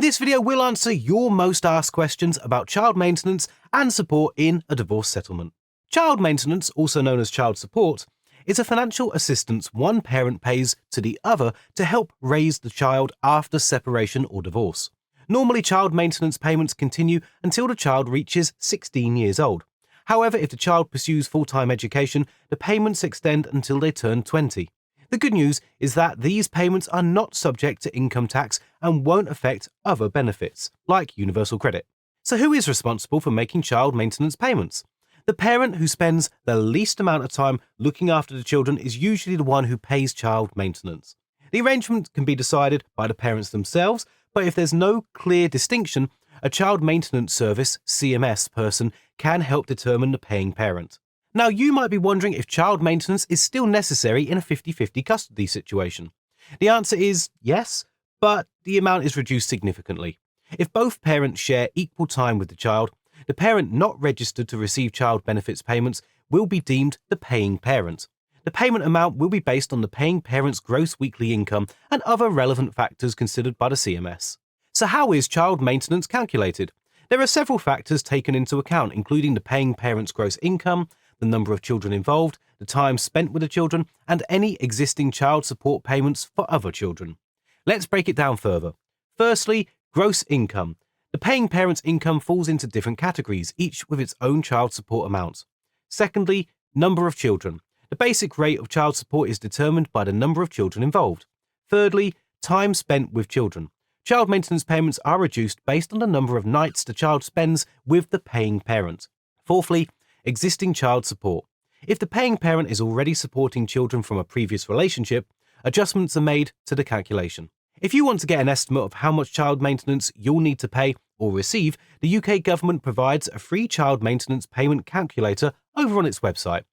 this video, we'll answer your most asked questions about child maintenance and support in a divorce settlement. Child maintenance, also known as child support, is a financial assistance one parent pays to the other to help raise the child after separation or divorce. Normally, child maintenance payments continue until the child reaches 16 years old. However, if the child pursues full-time education, the payments extend until they turn 20. The good news is that these payments are not subject to income tax and won't affect other benefits, like universal credit. So who is responsible for making child maintenance payments? The parent who spends the least amount of time looking after the children is usually the one who pays child maintenance. The arrangement can be decided by the parents themselves, but if there's no clear distinction, a child maintenance service (CMS) person can help determine the paying parent. Now, you might be wondering if child maintenance is still necessary in a 50-50 custody situation. The answer is yes, but the amount is reduced significantly. If both parents share equal time with the child, the parent not registered to receive child benefits payments will be deemed the paying parent. The payment amount will be based on the paying parent's gross weekly income and other relevant factors considered by the CMS. So how is child maintenance calculated? There are several factors taken into account, including the paying parent's gross income, the number of children involved, the time spent with the children, and any existing child support payments for other children. Let's break it down further. Firstly, gross income. The paying parent's income falls into different categories, each with its own child support amount. Secondly, number of children. The basic rate of child support is determined by the number of children involved. Thirdly, time spent with children. Child maintenance payments are reduced based on the number of nights the child spends with the paying parent. Fourthly, existing child support. If the paying parent is already supporting children from a previous relationship, adjustments are made to the calculation. If you want to get an estimate of how much child maintenance you'll need to pay or receive, the UK government provides a free child maintenance payment calculator over on its website.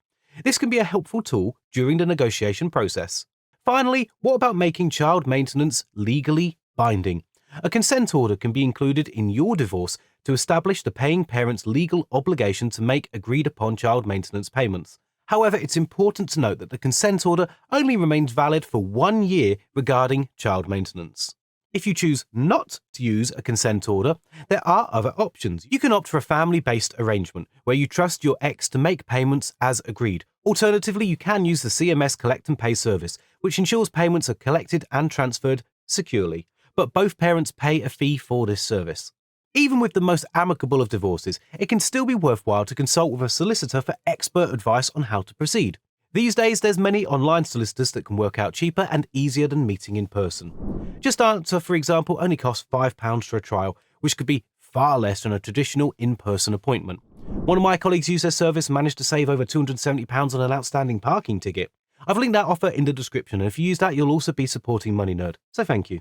This can be a helpful tool during the negotiation process. Finally, what about making child maintenance legally binding? A consent order can be included in your divorce to establish the paying parent's legal obligation to make agreed-upon child maintenance payments. However, it's important to note that the consent order only remains valid for 1 year regarding child maintenance. If you choose not to use a consent order, there are other options. You can opt for a family-based arrangement where you trust your ex to make payments as agreed. Alternatively, you can use the CMS Collect and Pay service, which ensures payments are collected and transferred securely, but both parents pay a fee for this service. Even with the most amicable of divorces, it can still be worthwhile to consult with a solicitor for expert advice on how to proceed. These days, there's many online solicitors that can work out cheaper and easier than meeting in person. JustAnswer, for example, only costs £5 for a trial, which could be far less than a traditional in-person appointment. One of my colleagues used their service and managed to save over £270 on an outstanding parking ticket. I've linked that offer in the description, and if you use that, you'll also be supporting Money Nerd, so thank you.